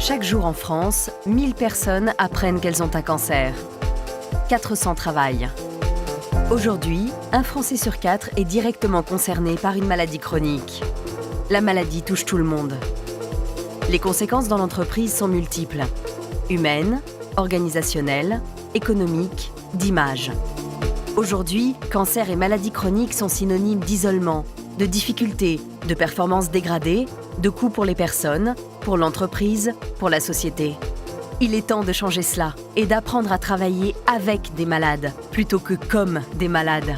Chaque jour en France, 1000 personnes apprennent qu'elles ont un cancer. 400 travaillent. Aujourd'hui, un Français sur 4 est directement concerné par une maladie chronique. La maladie touche tout le monde. Les conséquences dans l'entreprise sont multiples. Humaines, organisationnelles, économiques, d'image. Aujourd'hui, cancer et maladie chronique sont synonymes d'isolement, de difficultés, de performances dégradées, de coûts pour les personnes, pour l'entreprise, pour la société. Il est temps de changer cela et d'apprendre à travailler avec des malades plutôt que comme des malades.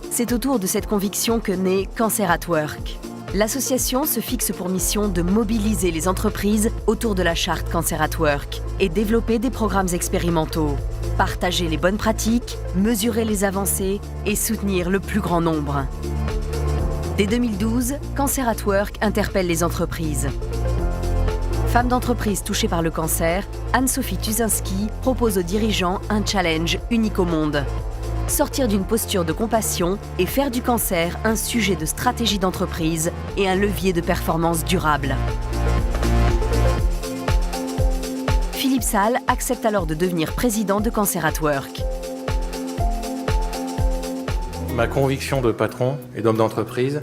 C'est autour de cette conviction que naît Cancer at Work. L'association se fixe pour mission de mobiliser les entreprises autour de la charte Cancer at Work et développer des programmes expérimentaux, partager les bonnes pratiques, mesurer les avancées et soutenir le plus grand nombre. Dès 2012, Cancer at Work interpelle les entreprises. Femme d'entreprise touchée par le cancer, Anne-Sophie Tuzinski propose aux dirigeants un challenge unique au monde. Sortir d'une posture de compassion et faire du cancer un sujet de stratégie d'entreprise et un levier de performance durable. Philippe Salle accepte alors de devenir président de Cancer at Work. Ma conviction de patron et d'homme d'entreprise,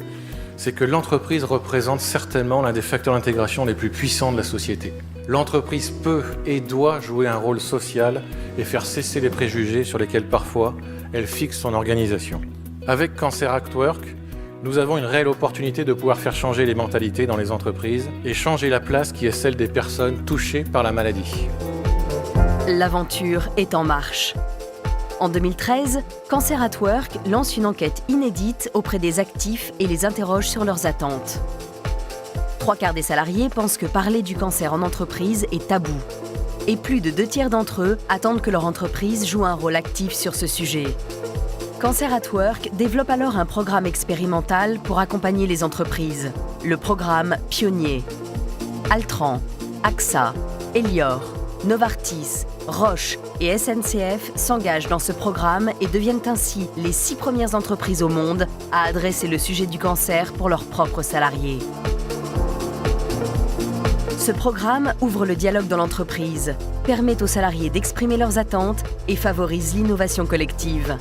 c'est que l'entreprise représente certainement l'un des facteurs d'intégration les plus puissants de la société. L'entreprise peut et doit jouer un rôle social et faire cesser les préjugés sur lesquels parfois elle fixe son organisation. Avec Cancer at Work, nous avons une réelle opportunité de pouvoir faire changer les mentalités dans les entreprises et changer la place qui est celle des personnes touchées par la maladie. L'aventure est en marche. En 2013, Cancer at Work lance une enquête inédite auprès des actifs et les interroge sur leurs attentes. 3/4 des salariés pensent que parler du cancer en entreprise est tabou. Et plus de 2/3 d'entre eux attendent que leur entreprise joue un rôle actif sur ce sujet. Cancer at Work développe alors un programme expérimental pour accompagner les entreprises. Le programme Pionnier. Altran, AXA, Elior, Novartis, Roche et SNCF s'engagent dans ce programme et deviennent ainsi les 6 premières entreprises au monde à adresser le sujet du cancer pour leurs propres salariés. Ce programme ouvre le dialogue dans l'entreprise, permet aux salariés d'exprimer leurs attentes et favorise l'innovation collective.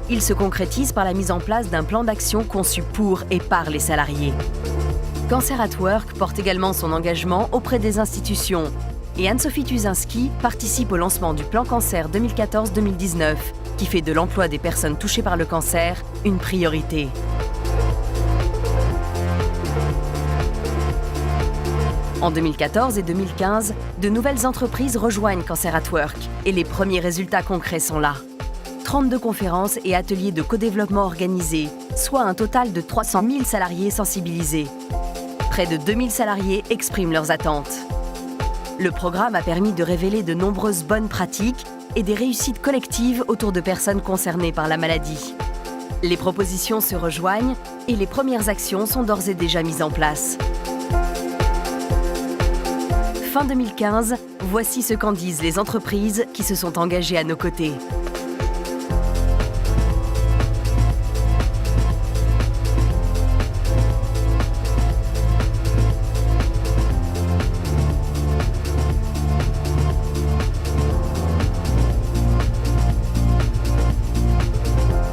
Il se concrétise par la mise en place d'un plan d'action conçu pour et par les salariés. Cancer at Work porte également son engagement auprès des institutions. Et Anne-Sophie Tuzinski participe au lancement du plan cancer 2014-2019, qui fait de l'emploi des personnes touchées par le cancer une priorité. En 2014 et 2015, de nouvelles entreprises rejoignent Cancer at Work et les premiers résultats concrets sont là. 32 conférences et ateliers de co-développement organisés, soit un total de 300 000 salariés sensibilisés. Près de 2000 salariés expriment leurs attentes. Le programme a permis de révéler de nombreuses bonnes pratiques et des réussites collectives autour de personnes concernées par la maladie. Les propositions se rejoignent et les premières actions sont d'ores et déjà mises en place. Fin 2015, voici ce qu'en disent les entreprises qui se sont engagées à nos côtés.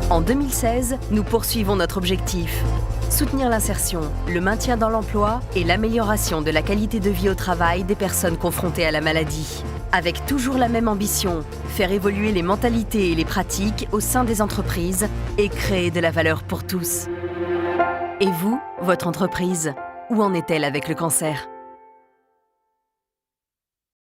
En 2016, nous poursuivons notre objectif. Soutenir l'insertion, le maintien dans l'emploi et l'amélioration de la qualité de vie au travail des personnes confrontées à la maladie. Avec toujours la même ambition, faire évoluer les mentalités et les pratiques au sein des entreprises et créer de la valeur pour tous. Et vous, votre entreprise, où en est-elle avec le cancer ?